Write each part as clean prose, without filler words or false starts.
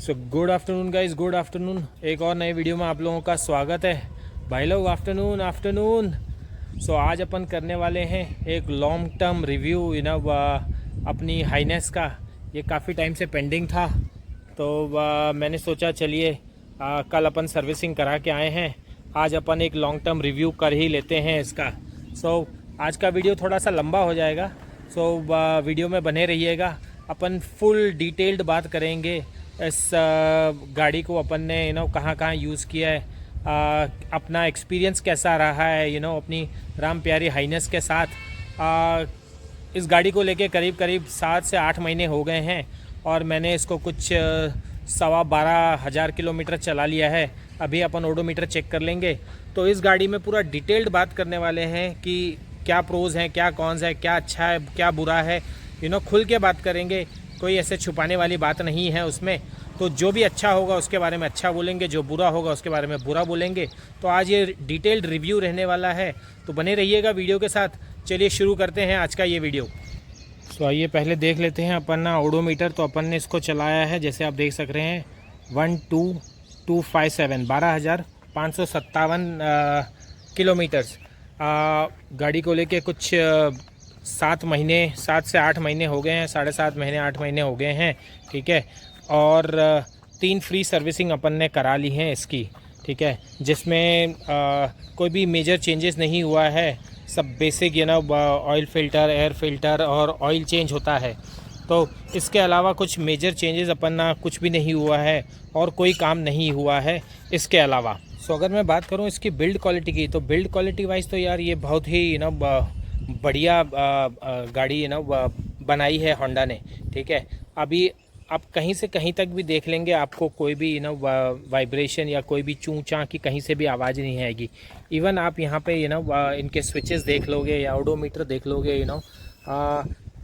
So good afternoon guys, good afternoon. एक और नए वीडियो में आप लोगों का स्वागत है भाई लोग। Afternoon afternoon. सो आज अपन करने वाले हैं एक लॉन्ग टर्म रिव्यू अपनी हाईनेस का। ये काफ़ी टाइम से पेंडिंग था, तो मैंने सोचा चलिए कल अपन सर्विसिंग करा के आए हैं, आज अपन एक लॉन्ग टर्म रिव्यू कर ही लेते हैं इसका। सो आज का वीडियो थोड़ा सा लंबा हो जाएगा, सो वीडियो में बने रहिएगा। अपन फुल डिटेल्ड बात करेंगे इस गाड़ी को अपन ने कहाँ कहाँ यूज़ किया है, अपना एक्सपीरियंस कैसा रहा है अपनी राम प्यारी हाईनेस के साथ। इस गाड़ी को लेके करीब करीब 7 से 8 महीने हो गए हैं और मैंने इसको कुछ 12,500 किलोमीटर चला लिया है। अभी अपन ओडोमीटर चेक कर लेंगे, तो इस गाड़ी में पूरा डिटेल्ड बात करने वाले हैं कि क्या प्रोज हैं, क्या कॉन्स है, क्या अच्छा है, क्या बुरा है, खुल के बात करेंगे। कोई ऐसे छुपाने वाली बात नहीं है उसमें। तो जो भी अच्छा होगा उसके बारे में अच्छा बोलेंगे, जो बुरा होगा उसके बारे में बुरा बोलेंगे। तो आज ये डिटेल्ड रिव्यू रहने वाला है, तो बने रहिएगा वीडियो के साथ। चलिए शुरू करते हैं आज का ये वीडियो। सो आइए पहले देख लेते हैं अपन ना ओडोमीटर। तो अपन ने इसको चलाया है, जैसे आप देख सक रहे हैं 12257 12,557 किलोमीटर्स। गाड़ी को लेके कुछ 7 से 8 महीने हो गए हैं, 7.5 महीने 8 महीने हो गए हैं, ठीक है। और 3 फ्री सर्विसिंग अपन ने करा ली हैं इसकी, ठीक है, जिसमें कोई भी मेजर चेंजेस नहीं हुआ है। सब basic oil filter, air filter और ऑयल चेंज होता है। तो इसके अलावा कुछ मेजर चेंजेस अपन ना कुछ भी नहीं हुआ है और कोई काम नहीं हुआ है इसके अलावा। सो अगर मैं बात करूं इसकी बिल्ड क्वालिटी की, तो बिल्ड क्वालिटी वाइज तो यार ये बहुत ही बढ़िया गाड़ी बनाई है होंडा ने, ठीक है। अभी आप कहीं से कहीं तक भी देख लेंगे, आपको कोई भी वाइब्रेशन या कोई भी चूँ चाँ की कहीं से भी आवाज़ नहीं आएगी। इवन आप यहाँ पे इनके स्विचेस देख लोगे या ओडोमीटर देख लोगे,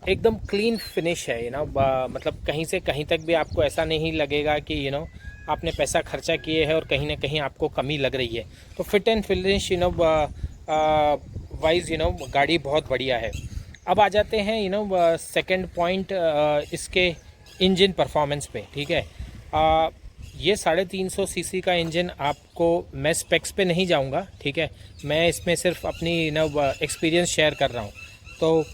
एकदम क्लीन फिनिश है। मतलब कहीं से कहीं तक भी आपको ऐसा नहीं लगेगा कि आपने पैसा खर्चा किए है और कहीं ना कहीं आपको कमी लग रही है। तो फिट एंड फिनिश वाइज गाड़ी बहुत बढ़िया है। अब आ जाते हैं सेकंड पॉइंट इसके इंजन परफॉर्मेंस पे, ठीक है। ये 350 सीसी का इंजन आपको, मैं स्पेक्स पे नहीं जाऊंगा, ठीक है, मैं इसमें सिर्फ अपनी एक्सपीरियंस शेयर कर रहा हूँ। तो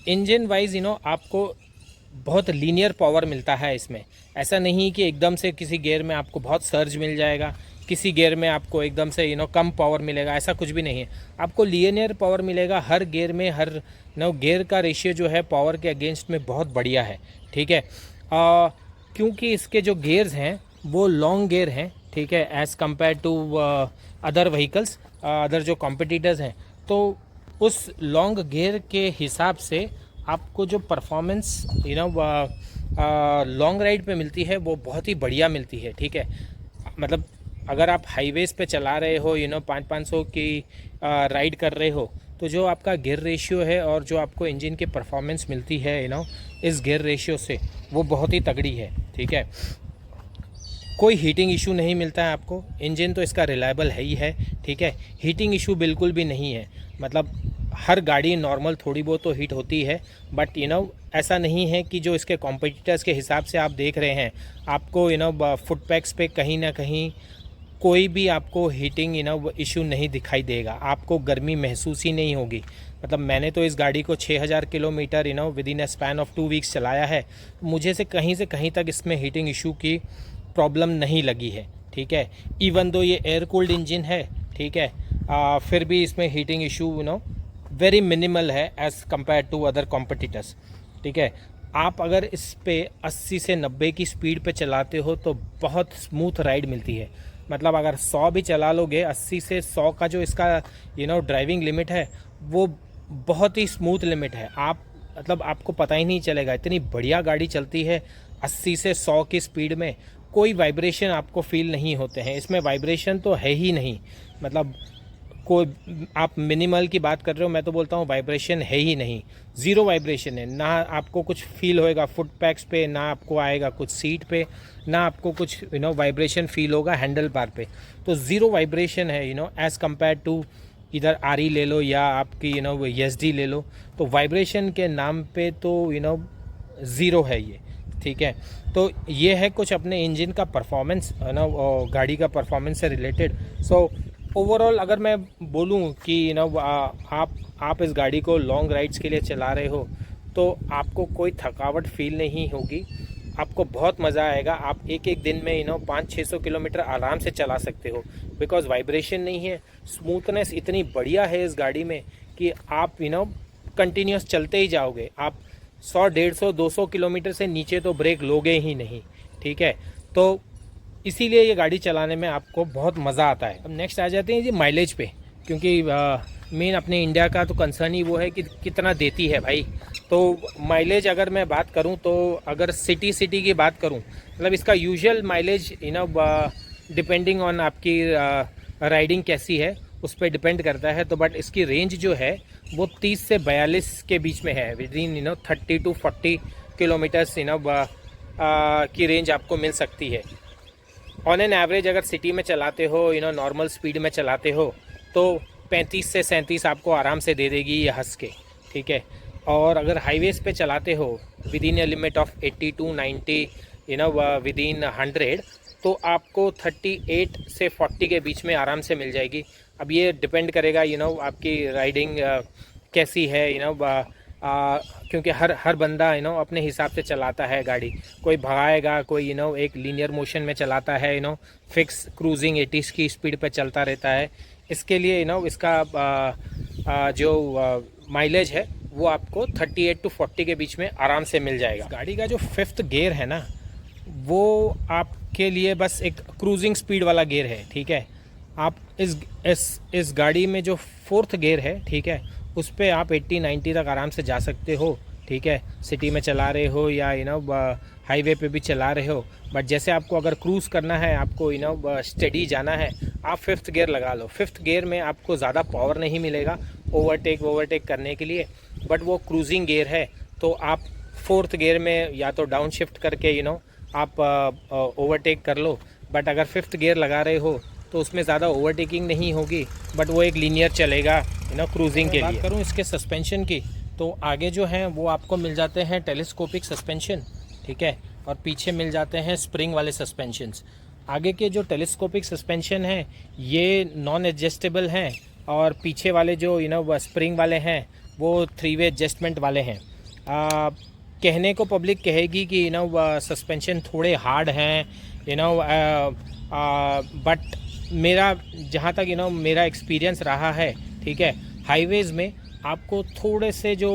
इंजन वाइज आपको बहुत लीनियर पावर मिलता है इसमें। ऐसा नहीं कि एकदम से किसी गियर में आपको बहुत सर्ज मिल जाएगा, किसी गियर में आपको एकदम से कम पावर मिलेगा, ऐसा कुछ भी नहीं है। आपको लीनियर पावर मिलेगा हर गियर में। हर गियर का रेशियो जो है पावर के अगेंस्ट में बहुत बढ़िया है, ठीक है। क्योंकि इसके जो गियर्स हैं वो लॉन्ग गियर हैं, ठीक है, as compare to other vehicles, other जो कॉम्पिटिटर्स हैं। तो उस लॉन्ग गियर के हिसाब से आपको जो परफॉर्मेंस लॉन्ग राइड पे मिलती है वो बहुत ही बढ़िया मिलती है, ठीक है। मतलब अगर आप हाईवेज़ पे चला रहे हो 500 की राइड कर रहे हो, तो जो आपका गियर रेशियो है और जो आपको इंजन की परफॉर्मेंस मिलती है इस गियर रेशियो से, वो बहुत ही तगड़ी है, ठीक है। कोई हीटिंग इशू नहीं मिलता है आपको। इंजन तो इसका रिलायबल है ही है, ठीक है। हीटिंग इशू बिल्कुल भी नहीं है। मतलब हर गाड़ी नॉर्मल थोड़ी बहुत तो हीट होती है, बट ऐसा नहीं है कि जो इसके कॉम्पिटिटर्स के हिसाब से आप देख रहे हैं, आपको फुट पैक्स पे कहीं ना कहीं कोई भी आपको हीटिंग इशू नहीं दिखाई देगा, आपको गर्मी महसूस ही नहीं होगी। मतलब मैंने तो इस गाड़ी को 6,000 kilometre with in a span of 2 weeks चलाया है। मुझे से कहीं तक इसमें हीटिंग इशू की प्रॉब्लम नहीं लगी है, ठीक है। इवन दो ये एयर कूल्ड इंजन है, ठीक है, फिर भी इसमें हीटिंग इशू वेरी मिनिमल है as compare to other competitors, ठीक है। आप अगर इस पे 80 से 90 की स्पीड पे चलाते हो तो बहुत स्मूथ राइड मिलती है। मतलब अगर 100 भी चला लोगे, 80 से 100 का जो इसका ड्राइविंग लिमिट है वो बहुत ही स्मूथ लिमिट है। आप मतलब आपको पता ही नहीं चलेगा, इतनी बढ़िया गाड़ी चलती है 80 से 100 की स्पीड में। कोई वाइब्रेशन आपको फील नहीं होते हैं इसमें, वाइब्रेशन तो है ही नहीं। मतलब कोई आप मिनिमल की बात कर रहे हो, मैं तो बोलता हूँ वाइब्रेशन है ही नहीं, ज़ीरो वाइब्रेशन है। ना आपको कुछ फील होएगा फुट पैक्स पे, ना आपको आएगा कुछ सीट पे, ना आपको कुछ वाइब्रेशन फील होगा हैंडल बार पे। तो ज़ीरो वाइब्रेशन है एज़ कम्पेयर टू इधर आरी ले लो या आपकी एसडी ले लो। तो वाइब्रेशन के नाम पे तो ज़ीरो है ये। ठीक है। तो ये है कुछ अपने इंजन का परफॉर्मेंस है ना, गाड़ी का परफॉर्मेंस से रिलेटेड। सो ओवरऑल अगर मैं बोलूँ कि आप इस गाड़ी को लॉन्ग राइड्स के लिए चला रहे हो तो आपको कोई थकावट फील नहीं होगी, आपको बहुत मज़ा आएगा। आप एक एक दिन में 500-600 किलोमीटर आराम से चला सकते हो, बिकॉज वाइब्रेशन नहीं है। स्मूथनेस इतनी बढ़िया है इस गाड़ी में कि आप कंटिन्यूस चलते ही जाओगे। आप 100, 150, 200 किलोमीटर से नीचे तो ब्रेक लोगे ही नहीं, ठीक है। तो इसीलिए ये गाड़ी चलाने में आपको बहुत मज़ा आता है। अब नेक्स्ट आ जाते हैं जी माइलेज पे, क्योंकि मेन अपने इंडिया का तो कंसर्न ही वो है कि कितना देती है भाई। तो माइलेज अगर मैं बात करूं तो अगर सिटी की बात करूं, मतलब इसका यूजुअल माइलेज डिपेंडिंग ऑन आपकी राइडिंग कैसी है उस पर डिपेंड करता है। तो बट इसकी रेंज जो है वो 30 से 42 के बीच में है, विद इन 30 to 40 किलोमीटर्स की रेंज आपको मिल सकती है। ऑन एन एवरेज अगर सिटी में चलाते हो, नॉर्मल स्पीड में चलाते हो तो 35 से 37 आपको आराम से दे देगी ये हंस के, ठीक है। और अगर हाईवेज पे चलाते हो with in a limit of 80 to 90 with in 100, तो आपको 38 से 40 के बीच में आराम से मिल जाएगी। अब ये डिपेंड करेगा आपकी राइडिंग कैसी है, क्योंकि हर बंदा अपने हिसाब से चलाता है गाड़ी। कोई भगाएगा, कोई एक लीनियर मोशन में चलाता है, फिक्स क्रूजिंग 80 की स्पीड पे चलता रहता है। इसके लिए इसका जो माइलेज है वो आपको 38 to 40 के बीच में आराम से मिल जाएगा। गाड़ी का जो 5th गियर है ना, वो आपके लिए बस एक क्रूजिंग स्पीड वाला गियर है, ठीक है। आप इस गाड़ी में जो 4th गियर है, ठीक है, उस पर आप 80-90 तक आराम से जा सकते हो, ठीक है। सिटी में चला रहे हो या हाईवे पे भी चला रहे हो। बट जैसे आपको अगर क्रूज़ करना है, आपको स्टेडी जाना है, आप 5th गियर लगा लो। 5th गियर में आपको ज़्यादा पावर नहीं मिलेगा ओवरटेक करने के लिए, बट वो क्रूजिंग गियर है। तो आप 4th गियर में या तो डाउन शिफ्ट करके आप ओवरटेक कर लो। बट अगर 5th गियर लगा रहे हो तो उसमें ज़्यादा ओवरटेकिंग नहीं होगी, बट वो एक लीनियर चलेगा क्रूजिंग के लिए। बात करूँ इसके सस्पेंशन की, तो आगे जो हैं वो आपको मिल जाते हैं टेलीस्कोपिक सस्पेंशन, ठीक है, और पीछे मिल जाते हैं स्प्रिंग वाले सस्पेंशंस। आगे के जो टेलीस्कोपिक सस्पेंशन हैं ये नॉन एडजस्टेबल हैं, और पीछे वाले जो स्प्रिंग वाले हैं वो 3-वे एडजस्टमेंट वाले हैं। कहने को पब्लिक कहेगी कि सस्पेंशन थोड़े हार्ड हैं, बट मेरा जहाँ तक मेरा एक्सपीरियंस रहा है, ठीक है, हाईवेज़ में आपको थोड़े से जो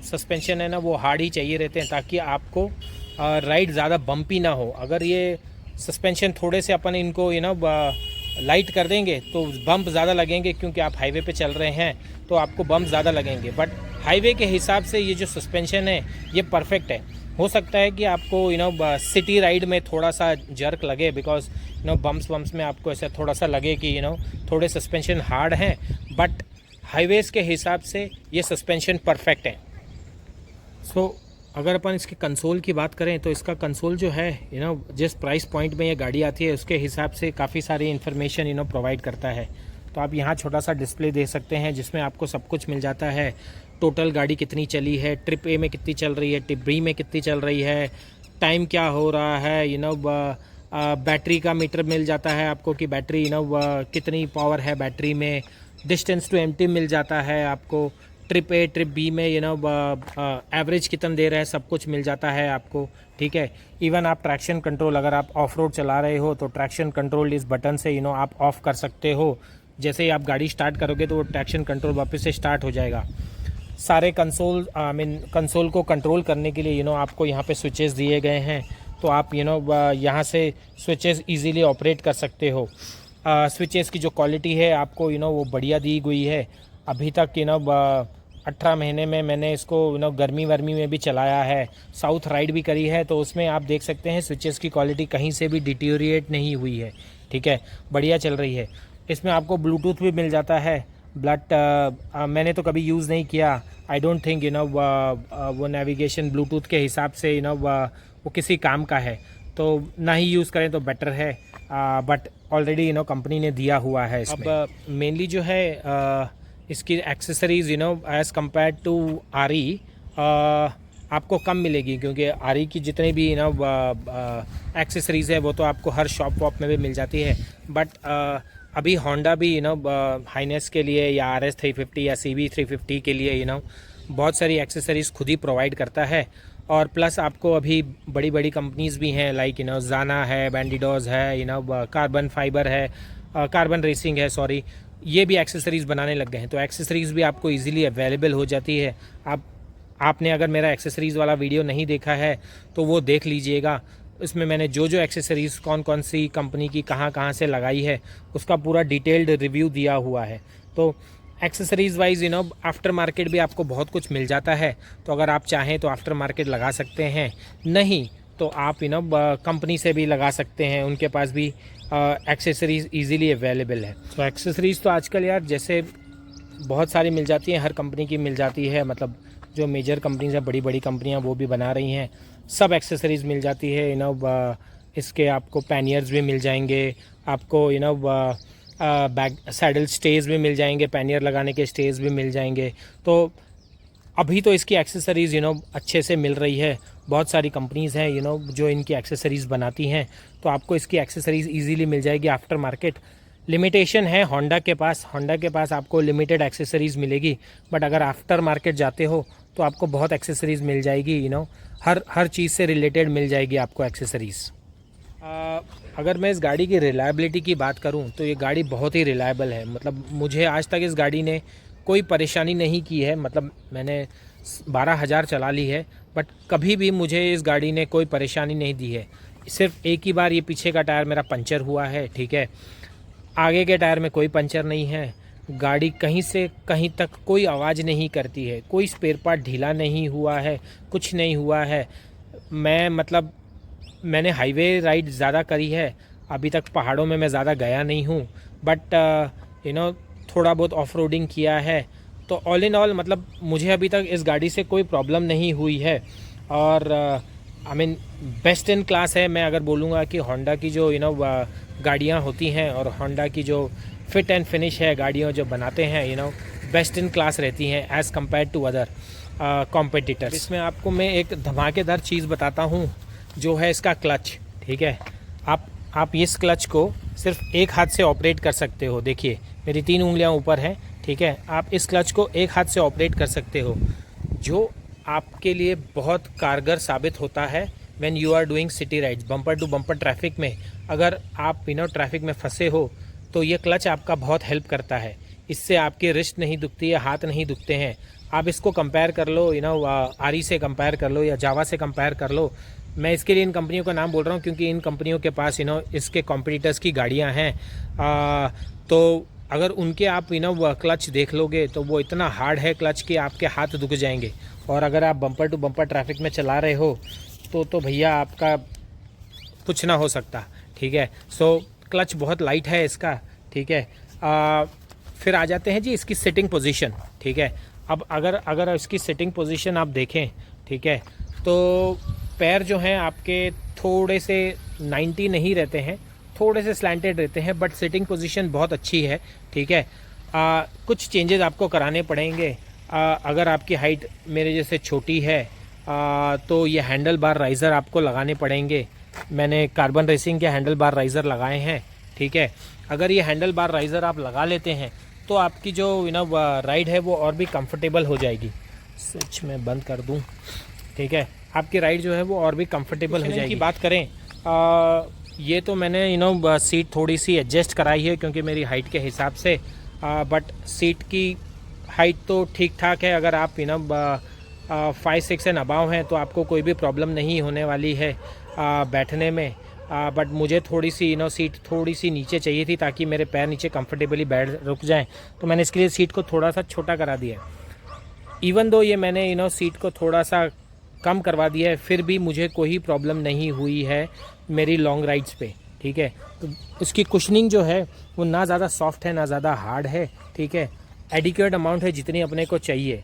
सस्पेंशन है ना वो हार्ड ही चाहिए रहते हैं, ताकि आपको राइड ज़्यादा बम्पी ना हो। अगर ये सस्पेंशन थोड़े से अपन इनको लाइट कर देंगे तो बम्प ज़्यादा लगेंगे, क्योंकि आप हाईवे पे चल रहे हैं तो आपको बम्प ज़्यादा लगेंगे। बट हाईवे के हिसाब से ये जो सस्पेंशन है ये परफेक्ट है। हो सकता है कि आपको सिटी राइड में थोड़ा सा जर्क लगे, बिकॉज बम्प्स में आपको ऐसा थोड़ा सा लगे कि थोड़े सस्पेंशन हार्ड हैं, बट हाईवेज़ के हिसाब से ये सस्पेंशन परफेक्ट है। सो अगर अपन इसके कंसोल की बात करें तो इसका कंसोल जो है जिस प्राइस पॉइंट में ये गाड़ी आती है उसके हिसाब से काफ़ी सारी इन्फॉर्मेशन प्रोवाइड करता है। तो आप यहाँ छोटा सा डिस्प्ले दे सकते हैं जिसमें आपको सब कुछ मिल जाता है। टोटल गाड़ी कितनी चली है, ट्रिप ए में कितनी चल रही है, ट्रिप बी में कितनी चल रही है, टाइम क्या हो रहा है, बैटरी का मीटर मिल जाता है आपको कि बैटरी कितनी पावर है बैटरी में, डिस्टेंस टू एम्प्टी मिल जाता है आपको, ट्रिप ए ट्रिप बी में एवरेज कितना दे रहा है, सब कुछ मिल जाता है आपको, ठीक है। इवन आप ट्रैक्शन कंट्रोल, अगर आप ऑफ रोड चला रहे हो तो ट्रैक्शन कंट्रोल इस बटन से आप ऑफ कर सकते हो। जैसे ही आप गाड़ी स्टार्ट करोगे तो वो ट्रैक्शन कंट्रोल वापस से स्टार्ट हो जाएगा। सारे कंसोल को कंट्रोल करने के लिए आपको यहाँ पे स्विचेस दिए गए हैं, तो आप यहाँ से स्विचेस इजीली ऑपरेट कर सकते हो। स्विचेस की जो क्वालिटी है आपको वो बढ़िया दी गई है। अभी तक 18 महीने में मैंने इसको गर्मी वर्मी में भी चलाया है, साउथ राइड भी करी है, तो उसमें आप देख सकते हैं स्विचेस की क्वालिटी कहीं से भी डिटीरिएट नहीं हुई है, ठीक है, बढ़िया चल रही है। इसमें आपको ब्लूटूथ भी मिल जाता है, बट मैंने तो कभी यूज़ नहीं किया। आई डोंट थिंक वो नेविगेशन ब्लूटूथ के हिसाब से वो किसी काम का है, तो ना ही यूज़ करें तो बेटर है। बट ऑलरेडी कंपनी ने दिया हुआ है इसमें। अब मेनली जो है इसकी accessories as compare to RE आपको कम मिलेगी, क्योंकि आरी की जितनी भी एक्सेसरीज़ है वो तो आपको हर शॉप वॉप में भी मिल जाती है। बट अभी होंडा भी हाइनेस के लिए या RS 350 या CB 350 के लिए बहुत सारी एक्सेसरीज़ खुद ही प्रोवाइड करता है। और प्लस आपको अभी बड़ी बड़ी कंपनीज़ भी हैं, लाइक जाना है, बैंडिडोज है, कार्बन फाइबर है, कार्बन रेसिंग है, सॉरी, ये भी एक्सेसरीज़ बनाने लग गए हैं। तो एक्सेसरीज़ भी आपको इजीली अवेलेबल हो जाती है। आपने अगर मेरा एक्सेसरीज़ वाला वीडियो नहीं देखा है तो वो देख लीजिएगा। इसमें मैंने जो जो एक्सेसरीज़ कौन कौन सी कंपनी की कहाँ कहाँ से लगाई है उसका पूरा डिटेल्ड रिव्यू दिया हुआ है। तो एक्सेसरीज़ वाइज आफ्टर मार्केट भी आपको बहुत कुछ मिल जाता है। तो अगर आप चाहें तो आफ्टर मार्केट लगा सकते हैं, नहीं तो आप कंपनी से भी लगा सकते हैं, उनके पास भी एक्सेसरीज़ ईज़िली अवेलेबल है। तो एक्सेसरीज़ तो आजकल यार जैसे बहुत सारी मिल जाती हैं, हर कंपनी की मिल जाती है। मतलब जो मेजर कंपनीज हैं, बड़ी बड़ी कंपनियां वो भी बना रही हैं, सब एक्सेसरीज़ मिल जाती है। इसके आपको पैनियर्स भी मिल जाएंगे, आपको बैक सैडल स्टेज भी मिल जाएंगे, पैनियर लगाने के स्टेज भी मिल जाएंगे। तो अभी तो इसकी एक्सेसरीज़ अच्छे से मिल रही है। बहुत सारी कंपनीज़ हैं जो इनकी एक्सेसरीज़ बनाती हैं, तो आपको इसकी एक्सेसरीज़ ईजीली मिल जाएगी आफ्टर मार्केट। लिमिटेशन है होंडा के पास आपको लिमिटेड एक्सेसरीज़ मिलेगी। बट अगर आफ्टर मार्केट जाते हो तो आपको बहुत एक्सेसरीज़ मिल जाएगी, हर चीज़ से रिलेटेड मिल जाएगी आपको एक्सेसरीज़। अगर मैं इस गाड़ी की रिलायबिलिटी की बात करूं तो ये गाड़ी बहुत ही रिलायबल है। मतलब मुझे आज तक इस गाड़ी ने कोई परेशानी नहीं की है। मतलब मैंने 12,000 चला ली है, बट कभी भी मुझे इस गाड़ी ने कोई परेशानी नहीं दी है। सिर्फ एक ही बार ये पीछे का टायर मेरा पंचर हुआ है, ठीक है, आगे के टायर में कोई पंचर नहीं है। गाड़ी कहीं से कहीं तक कोई आवाज़ नहीं करती है, कोई स्पेयर पार्ट ढीला नहीं हुआ है, कुछ नहीं हुआ है। मैंने हाईवे राइड ज़्यादा करी है, अभी तक पहाड़ों में मैं ज़्यादा गया नहीं हूँ, बट थोड़ा बहुत ऑफ रोडिंग किया है। तो ऑल इन ऑल मतलब मुझे अभी तक इस गाड़ी से कोई प्रॉब्लम नहीं हुई है। और I mean best in class है। मैं अगर बोलूँगा कि होंडा की जो गाड़ियाँ होती हैं और होंडा की जो फिट एंड फिनिश है गाड़ियों जो बनाते हैं बेस्ट इन क्लास रहती हैं as compare to other competitors. इसमें आपको मैं एक धमाकेदार चीज़ बताता हूँ, जो है इसका क्लच, ठीक है। आप इस क्लच को सिर्फ एक हाथ से ऑपरेट कर सकते हो। देखिए मेरी 3 उंगलियां ऊपर हैं, ठीक है। आप इस क्लच को एक हाथ से ऑपरेट कर सकते हो, जो आपके लिए बहुत कारगर साबित होता है when you are doing city rides, bumper to bumper traffic में। अगर आप ट्रैफिक में फंसे हो तो ये क्लच आपका बहुत हेल्प करता है। इससे आपकी रिस्ट नहीं दुखती है, हाथ नहीं दुखते हैं। आप इसको कंपेयर कर लो आरी से कंपेयर कर लो या जावा से कंपेयर कर लो। मैं इसके लिए इन कंपनियों का नाम बोल रहा हूँ क्योंकि इन कंपनियों के पास इसके कॉम्पिटिटर्स की गाड़ियाँ हैं। तो अगर उनके आप क्लच देख लोगे तो वो इतना हार्ड है क्लच कि आपके हाथ दुख जाएंगे। और अगर आप बम्पर टू बम्पर ट्रैफिक में चला रहे हो तो भैया आपका कुछ ना हो सकता, ठीक है। सो क्लच बहुत लाइट है इसका, ठीक है। फिर आ जाते हैं जी इसकी सिटिंग पोजीशन, ठीक है। अब अगर इसकी सिटिंग पोजीशन आप देखें, ठीक है, तो पैर जो हैं आपके थोड़े से 90 नहीं रहते हैं, थोड़े से स्लैंटेड रहते हैं, बट सिटिंग पोजीशन बहुत अच्छी है, ठीक है। कुछ चेंजेस आपको कराने पड़ेंगे। अगर आपकी हाइट मेरे जैसे छोटी है तो ये हैंडल बार राइज़र आपको लगाने पड़ेंगे। मैंने कार्बन रेसिंग के हैंडल बार राइज़र लगाए हैं, ठीक है। अगर ये हैंडल बार राइज़र आप लगा लेते हैं तो आपकी जो राइड है वो और भी कंफर्टेबल हो जाएगी। स्विच मैं बंद कर दूं, ठीक है। आपकी राइड जो है वो और भी कंफर्टेबल हो जाएगी। बात करें ये तो मैंने सीट थोड़ी सी एडजस्ट कराई है क्योंकि मेरी हाइट के हिसाब से, बट सीट की हाइट तो ठीक ठाक है। अगर आप 5-6 एंड अबाव हैं तो आपको कोई भी प्रॉब्लम नहीं होने वाली है बैठने में। बट मुझे थोड़ी सी सीट थोड़ी सी नीचे चाहिए थी ताकि मेरे पैर नीचे कंफर्टेबली बैठ रुक जाएं, तो मैंने इसके लिए सीट को थोड़ा सा छोटा करा दिया है। इवन दो ये मैंने सीट को थोड़ा सा कम करवा दिया है, फिर भी मुझे कोई प्रॉब्लम नहीं हुई है मेरी लॉन्ग राइड्स पे, ठीक है। तो उसकी कुशनिंग जो है वो ना ज़्यादा सॉफ्ट है ना ज़्यादा हार्ड है, ठीक है। एडिक्वेट अमाउंट है जितनी अपने को चाहिए।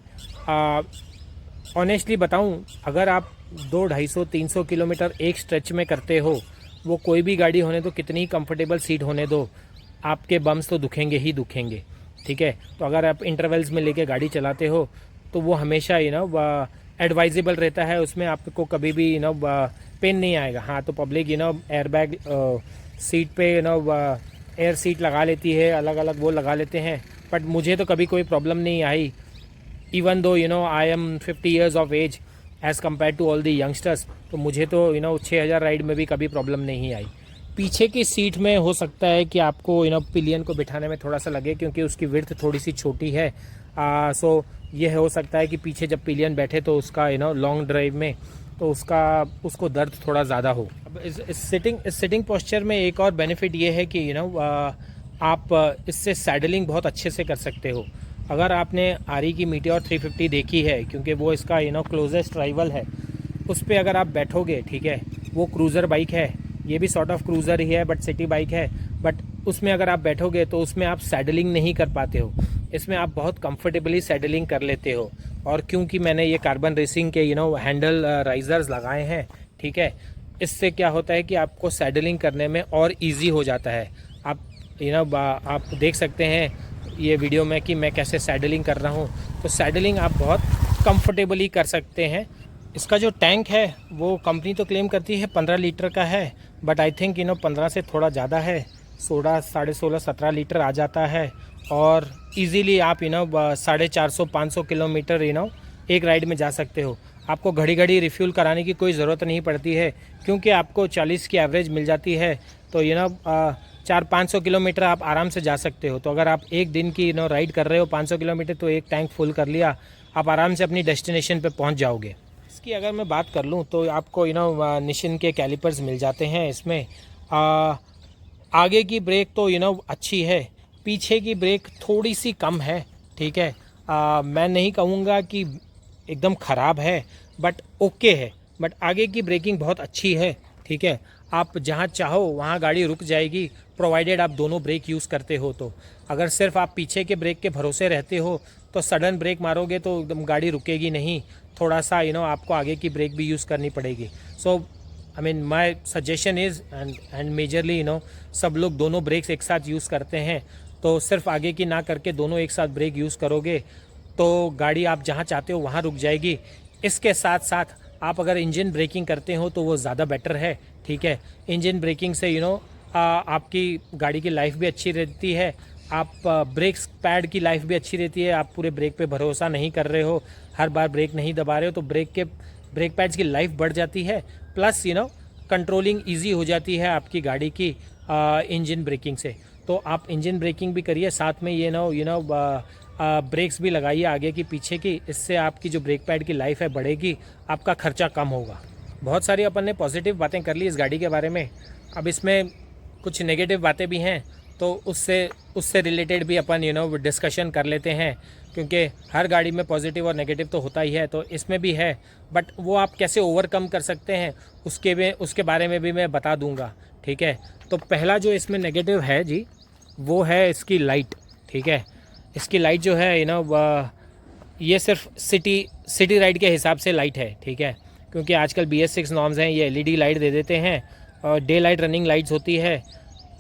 ऑनेस्टली बताऊं, अगर आप 200-250-300 किलोमीटर एक स्ट्रेच में करते हो, वो कोई भी गाड़ी होने दो, कितनी कंफर्टेबल सीट होने दो, आपके बम्स तो दुखेंगे ही दुखेंगे, ठीक है। तो अगर आप इंटरवल्स में लेके गाड़ी चलाते हो तो वो हमेशा एडवाइजेबल रहता है, उसमें आपको कभी भी पेन नहीं आएगा। हाँ, तो पब्लिक एयरबैग सीट पे एयर सीट लगा लेती है, अलग अलग वो लगा लेते हैं, बट मुझे तो कभी कोई प्रॉब्लम नहीं आई। Even though I am 50 years of age as compare to all the youngsters, तो मुझे तो 6000 राइड में भी कभी प्रॉब्लम नहीं आई। पीछे की सीट में हो सकता है कि आपको पिलियन को बिठाने में थोड़ा सा लगे, क्योंकि उसकी विड्थ थोड़ी सी छोटी है। सो ये हो सकता है कि पीछे जब पिलियन बैठे तो उसका लॉन्ग ड्राइव में तो उसको दर्द थोड़ा ज़्यादा हो। अब इस सिटिंग पोस्चर में एक और बेनिफिट ये है कि आप इससे सैडलिंग बहुत अच्छे से कर सकते हो। अगर आपने आरी की मीटियोर 350 देखी है, क्योंकि वो इसका क्लोजेस्ट राइवल है, उस पर अगर आप बैठोगे, ठीक है, वो क्रूज़र बाइक है, ये भी सॉर्ट ऑफ क्रूज़र ही है बट सिटी बाइक है, बट उसमें अगर आप बैठोगे तो उसमें आप सैडलिंग नहीं कर पाते हो। इसमें आप बहुत कंफर्टेबली सैडलिंग कर लेते हो। और क्योंकि मैंने ये कार्बन रेसिंग के हैंडल राइजर्स लगाए हैं, ठीक है, इससे क्या होता है कि आपको सैडलिंग करने में और इजी हो जाता है। आप देख सकते हैं ये वीडियो में कि मैं कैसे सैडलिंग कर रहा हूँ, तो सैडलिंग आप बहुत कंफर्टेबली कर सकते हैं। इसका जो टैंक है वो कंपनी तो क्लेम करती है 15 लीटर का है, बट आई थिंक 15 से थोड़ा ज़्यादा है, 16, 16.5, 17 लीटर आ जाता है। और इजीली आप 450-500 किलोमीटर एक राइड में जा सकते हो। आपको घड़ी घड़ी रिफ्यूल कराने की कोई ज़रूरत नहीं पड़ती है, क्योंकि आपको 40 की एवरेज मिल जाती है। तो 400-500 किलोमीटर आप आराम से जा सकते हो। तो अगर आप एक दिन की राइड कर रहे हो 500 किलोमीटर, तो एक टैंक फुल कर लिया, आप आराम से अपनी डेस्टिनेशन पे पहुंच जाओगे। इसकी अगर मैं बात कर लूँ तो आपको निशिन के कैलिपर्स मिल जाते हैं इसमें। आगे की ब्रेक तो अच्छी है, पीछे की ब्रेक थोड़ी सी कम है, ठीक है। मैं नहीं कहूँगा कि एकदम ख़राब है, बट ओके है। बट आगे की ब्रेकिंग बहुत अच्छी है, ठीक है। आप जहाँ चाहो वहाँ गाड़ी रुक जाएगी, प्रोवाइडेड आप दोनों ब्रेक यूज़ करते हो। तो अगर सिर्फ आप पीछे के ब्रेक के भरोसे रहते हो तो सडन ब्रेक मारोगे तो एकदम गाड़ी रुकेगी नहीं, थोड़ा सा आपको आगे की ब्रेक भी यूज़ करनी पड़ेगी। So I mean my suggestion is and majorly सब लोग दोनों ब्रेक्स एक साथ यूज़ करते हैं, तो सिर्फ आगे की ना करके दोनों एक साथ ब्रेक यूज़ करोगे तो गाड़ी आप जहाँ चाहते हो वहाँ रुक जाएगी। इसके साथ साथ आप अगर इंजन ब्रेकिंग करते हो तो वो ज़्यादा बेटर है, ठीक है। इंजन ब्रेकिंग से आपकी गाड़ी की लाइफ भी अच्छी रहती है, आप ब्रेक्स पैड की लाइफ भी अच्छी रहती है। आप पूरे ब्रेक पे भरोसा नहीं कर रहे हो, हर बार ब्रेक नहीं दबा रहे हो, तो ब्रेक पैड्स की लाइफ बढ़ जाती है। प्लस कंट्रोलिंग ईजी हो जाती है आपकी गाड़ी की इंजन ब्रेकिंग से। तो आप इंजन ब्रेकिंग भी करिए, साथ में ब्रेक्स भी लगाइए आगे की पीछे की। इससे आपकी जो ब्रेक पैड की लाइफ है बढ़ेगी, आपका खर्चा कम होगा। बहुत सारी अपन ने पॉजिटिव बातें कर ली इस गाड़ी के बारे में। अब इसमें कुछ नेगेटिव बातें भी हैं, तो उससे रिलेटेड भी अपन डिस्कशन कर लेते हैं, क्योंकि हर गाड़ी में पॉजिटिव और नेगेटिव तो होता ही है, तो इसमें भी है। बट वो आप कैसे ओवरकम कर सकते हैं उसके बारे में भी मैं बता दूंगा, ठीक है। तो पहला जो इसमें नेगेटिव है जी, वो है इसकी लाइट, ठीक है। इसकी लाइट जो है ये सिर्फ सिटी राइड के हिसाब से लाइट है, ठीक है। क्योंकि आजकल BS6 नॉर्म्स हैं, ये LED लाइट दे देते हैं और डे लाइट रनिंग लाइट्स होती है,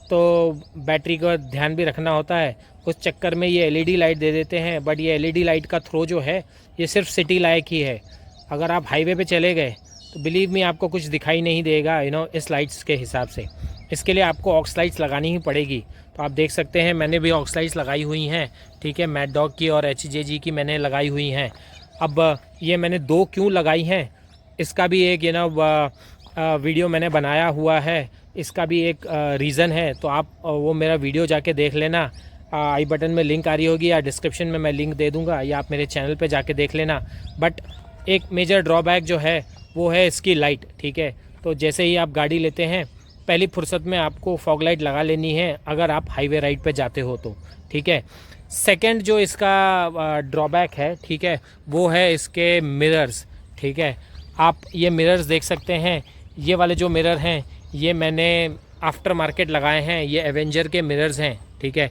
तो बैटरी का ध्यान भी रखना होता है। उस चक्कर में ये LED लाइट दे देते हैं, बट ये LED लाइट का थ्रो जो है ये सिर्फ सिटी लाइक ही है। अगर आप हाईवे पे चले गए तो बिलीव मी आपको कुछ दिखाई नहीं देगा इस लाइट्स के हिसाब से। इसके लिए आपको ऑक्स लाइट्स लगानी ही पड़ेगी। तो आप देख सकते हैं मैंने भी ऑक्स लाइट्स लगाई हुई हैं, ठीक है। मैड डॉग की और HJG की मैंने लगाई हुई हैं। अब ये मैंने 2 क्यों लगाई हैं, इसका भी एक वीडियो मैंने बनाया हुआ है, इसका भी एक रीज़न है। तो आप वो मेरा वीडियो जाके देख लेना, आई बटन में लिंक आ रही होगी या डिस्क्रिप्शन में मैं लिंक दे दूंगा, या आप मेरे चैनल पे जाके देख लेना। बट एक मेजर ड्रॉबैक जो है वो है इसकी लाइट, ठीक है। तो जैसे ही आप गाड़ी लेते हैं पहली फुर्सत में आपको फॉग लाइट लगा लेनी है, अगर आप हाईवे राइड पे जाते हो तो, ठीक है। सेकंड जो इसका ड्रॉबैक है, ठीक है, वो है इसके मिरर्स, ठीक है। आप ये मिरर्स देख सकते हैं, ये वाले जो मिरर हैं ये मैंने आफ्टर मार्केट लगाए हैं, ये एवेंजर के मिरर्स हैं, ठीक है।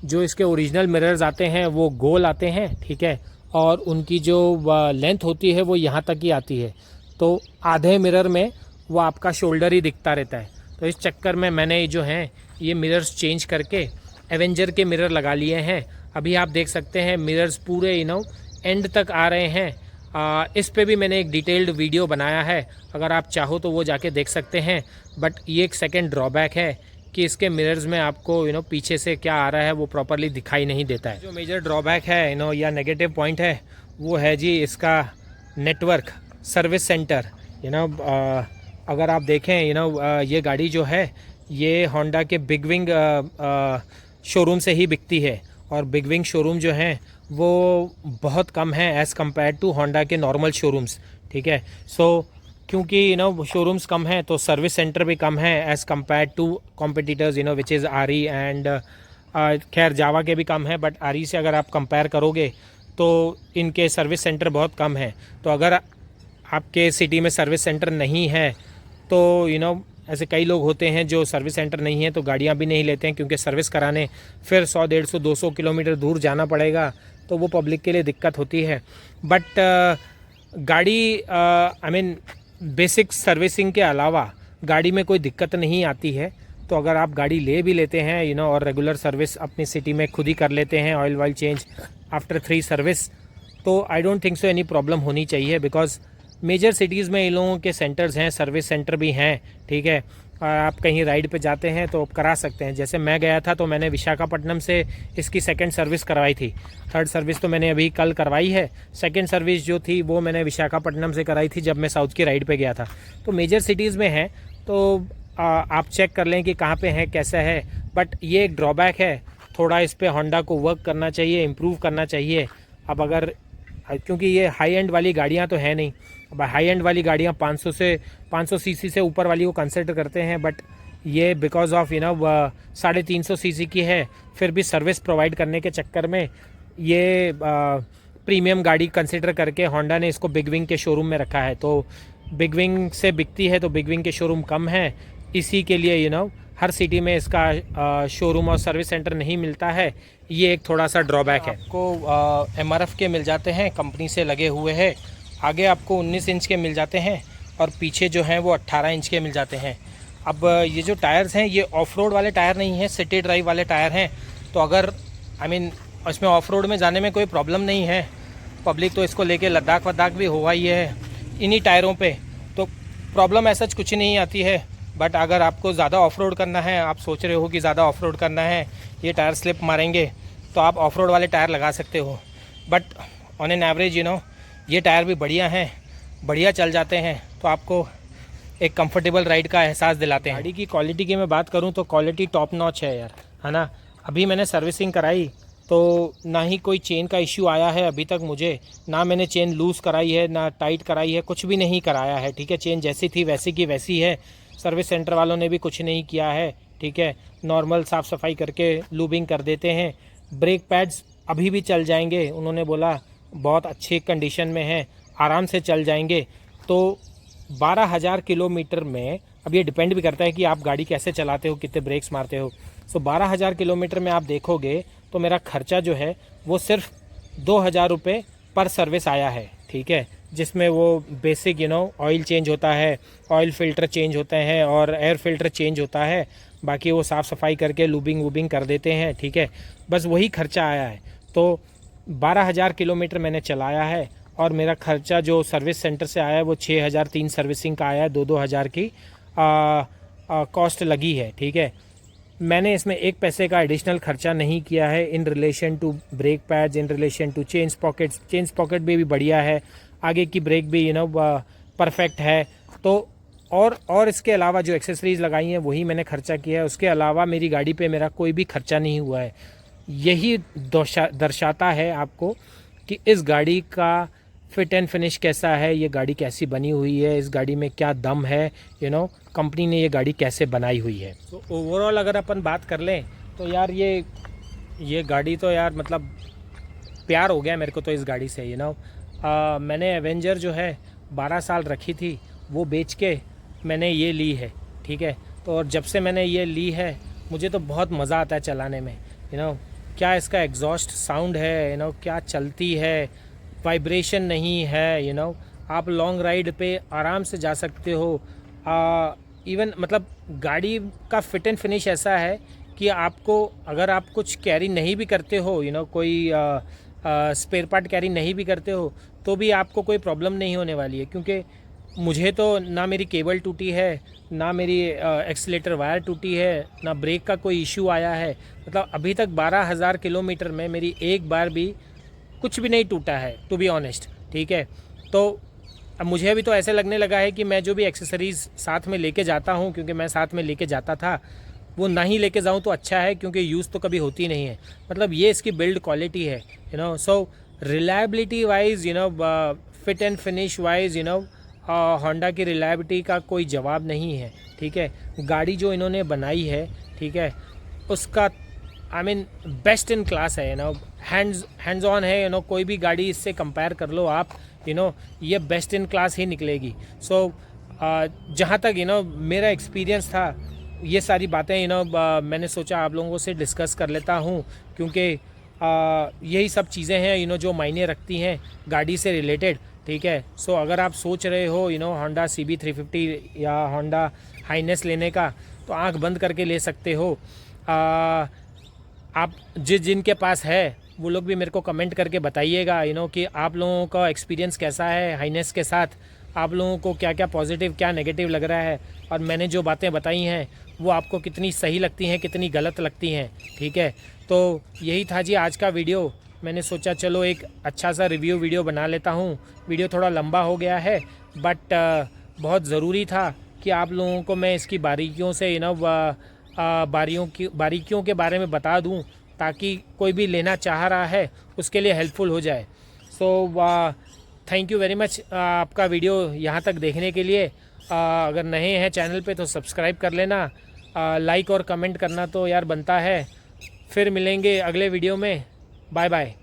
जो इसके ओरिजिनल मिरर्स आते हैं वो गोल आते हैं, ठीक है, और उनकी जो लेंथ होती है वो यहाँ तक ही आती है। तो आधे मिरर में वो आपका शोल्डर ही दिखता रहता है। तो इस चक्कर में मैंने जो हैं ये मिरर्स चेंज करके एवेंजर के मिरर लगा लिए हैं। अभी आप देख सकते हैं मिरर्स पूरे एंड तक आ रहे हैं। इस पे भी मैंने एक डिटेल्ड वीडियो बनाया है, अगर आप चाहो तो वो जाके देख सकते हैं। बट ये एक सेकेंड ड्रॉबैक है कि इसके मिरर्स में आपको पीछे से क्या आ रहा है वो प्रॉपरली दिखाई नहीं देता है। जो मेजर ड्रॉबैक है या नेगेटिव पॉइंट है वो है जी इसका नेटवर्क सर्विस सेंटर। अगर आप देखें ये गाड़ी जो है ये होंडा के बिग विंग शोरूम से ही बिकती है, और बिग विंग शोरूम जो हैं वो बहुत कम है एज़ कम्पेयर टू होंडा के नॉर्मल शोरूम्स, ठीक है। सो क्योंकि शोरूम्स कम हैं तो सर्विस सेंटर भी कम है as compare to competitors which is RE and खैर जावा के भी कम है, बट आरी से अगर आप कंपेयर करोगे तो इनके सर्विस सेंटर बहुत कम है। तो अगर आपके सिटी में सर्विस सेंटर नहीं है तो ऐसे कई लोग होते हैं जो सर्विस सेंटर नहीं है तो गाड़ियां भी नहीं लेते हैं, क्योंकि सर्विस कराने फिर 100, 150, 200 किलोमीटर दूर जाना पड़ेगा, तो वो पब्लिक के लिए दिक्कत होती है। बट गाड़ी आई मीन बेसिक सर्विसिंग के अलावा गाड़ी में कोई दिक्कत नहीं आती है। तो अगर आप गाड़ी ले भी लेते हैं और रेगुलर सर्विस अपनी सिटी में खुद ही कर लेते हैं, oil while change after 3 service, तो I don't think so any problem होनी चाहिए। बिकॉज मेजर सिटीज़ में इन लोगों के सेंटर्स हैं, सर्विस सेंटर भी हैं, ठीक है। आप कहीं राइड पे जाते हैं तो करा सकते हैं। जैसे मैं गया था तो मैंने विशाखापट्टनम से इसकी सेकंड सर्विस करवाई थी। थर्ड सर्विस तो मैंने अभी कल करवाई है। सेकंड सर्विस जो थी वो मैंने विशाखापट्टनम से कराई थी जब मैं साउथ की राइड पे गया था। तो मेजर सिटीज़ में है तो आप चेक कर लें कि कहाँ पे है, कैसा है। बट ये एक ड्रॉबैक है, थोड़ा इस पर होंडा को वर्क करना चाहिए, इम्प्रूव करना चाहिए। अब अगर क्योंकि ये हाई एंड वाली गाड़ियाँ तो है नहीं, अब हाई एंड वाली गाड़ियाँ 500 सीसी से ऊपर वाली को कंसिडर करते हैं, बट ये बिकॉज ऑफ 350 सीसी की है, फिर भी सर्विस प्रोवाइड करने के चक्कर में ये प्रीमियम गाड़ी कंसिडर करके होंडा ने इसको बिग विंग के शोरूम में रखा है। तो बिग विंग से बिकती है तो बिग विंग के शोरूम कम है, इसी के लिए हर सिटी में इसका शोरूम और सर्विस सेंटर नहीं मिलता है। ये एक थोड़ा सा ड्रॉबैक है। आपको MRF के मिल जाते हैं, कंपनी से लगे हुए हैं। आगे आपको 19 इंच के मिल जाते हैं और पीछे जो हैं वो 18 इंच के मिल जाते हैं। अब ये जो टायर्स हैं ये ऑफ रोड वाले टायर नहीं हैं, सिटी ड्राइव वाले टायर हैं। तो अगर इसमें ऑफ रोड में जाने में कोई प्रॉब्लम नहीं है, पब्लिक तो इसको लेके लद्दाख वद्दाख भी हुआ ही है इन्हीं टायरों पे, तो प्रॉब्लम ऐसा कुछ नहीं आती है। बट अगर आपको ज़्यादा ऑफ रोड करना है, आप सोच रहे हो कि ज़्यादा ऑफ रोड करना है, ये टायर स्लिप मारेंगे, तो आप ऑफ रोड वाले टायर लगा सकते हो। बट ऑन एन एवरेज ये टायर भी बढ़िया हैं, बढ़िया चल जाते हैं, तो आपको एक कंफर्टेबल राइड का एहसास दिलाते हैं। गाड़ी की क्वालिटी की मैं बात करूं तो क्वालिटी टॉप नॉच है यार, है ना। अभी मैंने सर्विसिंग कराई तो ना ही कोई चेन का इश्यू आया है अभी तक मुझे, ना मैंने चेन लूज़ कराई है ना टाइट कराई है, कुछ भी नहीं कराया है, ठीक है। चेन जैसी थी वैसी की वैसी है। सर्विस सेंटर वालों ने भी कुछ नहीं किया है, ठीक है। नॉर्मल साफ़ सफाई करके लूबिंग कर देते हैं। ब्रेक पैड्स अभी भी चल जाएंगे, उन्होंने बोला बहुत अच्छी कंडीशन में है, आराम से चल जाएंगे। तो 12,000 किलोमीटर में, अब ये डिपेंड भी करता है कि आप गाड़ी कैसे चलाते हो, कितने ब्रेक्स मारते हो। सो 12,000 किलोमीटर में आप देखोगे तो मेरा खर्चा जो है वो सिर्फ 2,000 रुपये पर सर्विस आया है, ठीक है। जिसमें वो बेसिक ऑयल चेंज होता है, ऑयल फ़िल्टर चेंज होते हैं और एयर फ़िल्टर चेंज होता है, बाकी वो साफ़ सफाई करके लूबिंग वूबिंग कर देते हैं, ठीक है। बस वही खर्चा आया है। तो 12,000 किलोमीटर मैंने चलाया है और मेरा खर्चा जो सर्विस सेंटर से आया है वो 6,000 3 सर्विसिंग का आया है, 2-2 हज़ार की कॉस्ट लगी है, ठीक है। मैंने इसमें एक पैसे का एडिशनल खर्चा नहीं किया है in relation to brake pads, in relation to change pocket भी बढ़िया है, आगे की ब्रेक भी परफेक्ट है। तो और इसके अलावा जो एक्सेसरीज़ लगाई हैं वही मैंने खर्चा किया है, उसके अलावा मेरी गाड़ी पे मेरा कोई भी खर्चा नहीं हुआ है। यही दर्शाता है आपको कि इस गाड़ी का फिट एंड फिनिश कैसा है, ये गाड़ी कैसी बनी हुई है, इस गाड़ी में क्या दम है, कंपनी ने ये गाड़ी कैसे बनाई हुई है। तो ओवरऑल अगर अपन बात कर लें तो यार ये गाड़ी तो यार मतलब प्यार हो गया मेरे को तो इस गाड़ी से। मैंने एवेंजर जो है 12 साल रखी थी, वो बेच के मैंने ये ली है, ठीक है। तो और जब से मैंने ये ली है मुझे तो बहुत मज़ा आता है चलाने में। क्या इसका एग्जॉस्ट साउंड है, क्या चलती है, वाइब्रेशन नहीं है, आप लॉन्ग राइड पे आराम से जा सकते हो। इवन मतलब गाड़ी का फिट एंड फिनिश ऐसा है कि आपको अगर आप कुछ कैरी नहीं भी करते हो, कोई स्पेयर पार्ट कैरी नहीं भी करते हो, तो भी आपको कोई प्रॉब्लम नहीं होने वाली है, क्योंकि मुझे तो ना मेरी केबल टूटी है, ना मेरी एक्सीलेटर वायर टूटी है, ना ब्रेक का कोई इशू आया है। मतलब अभी तक 12,000 किलोमीटर में मेरी एक बार भी कुछ भी नहीं टूटा है, टू बी ऑनेस्ट, ठीक है। तो अब मुझे अभी तो ऐसे लगने लगा है कि मैं जो भी एक्सेसरीज़ साथ में लेके जाता हूँ, क्योंकि मैं साथ में लेके जाता था, वो ना ही लेके जाऊँ तो अच्छा है, क्योंकि यूज़ तो कभी होती नहीं है। मतलब ये इसकी बिल्ड क्वालिटी है, you know. So reliability wise, you know, fit and finish wise, you know, Honda की रिलायबिलिटी का कोई जवाब नहीं है, ठीक है। गाड़ी जो इन्होंने बनाई है, ठीक है, उसका I mean best in class है, यू नो। हैंड्स ऑन है, यू नो। कोई भी गाड़ी इससे कंपेयर कर लो आप, यू नो, ये बेस्ट इन क्लास ही निकलेगी। सो जहाँ तक, यू नो, मेरा एक्सपीरियंस था, ये सारी बातें, यू नो, मैंने सोचा आप लोगों से डिस्कस कर लेता हूँ, क्योंकि यही सब चीज़ें हैं, यू नो, जो मायने रखती हैं गाड़ी से रिलेटेड, ठीक है। सो अगर आप सोच रहे हो, यू नो, होंडा CB350 या होंडा हाइनेस लेने का, तो आंख बंद करके ले सकते हो। आप जिनके पास है वो लोग भी मेरे को कमेंट करके बताइएगा, यू नो, कि आप लोगों का एक्सपीरियंस कैसा है हाइनेस के साथ, आप लोगों को क्या क्या पॉजिटिव क्या नेगेटिव लग रहा है, और मैंने जो बातें बताई हैं वो आपको कितनी सही लगती हैं, कितनी गलत लगती हैं, ठीक है। तो यही था जी आज का वीडियो। मैंने सोचा चलो एक अच्छा सा रिव्यू वीडियो बना लेता हूँ। वीडियो थोड़ा लंबा हो गया है, बट बहुत ज़रूरी था कि आप लोगों को मैं इसकी बारीकियों से, यू नो, बारीकियों के बारे में बता दूं, ताकि कोई भी लेना चाह रहा है उसके लिए हेल्पफुल हो जाए। So thank you very much आपका वीडियो यहाँ तक देखने के लिए। अगर नए हैं चैनल पे तो सब्सक्राइब कर लेना, लाइक और कमेंट करना तो यार बनता है। फिर मिलेंगे अगले वीडियो में। Bye bye.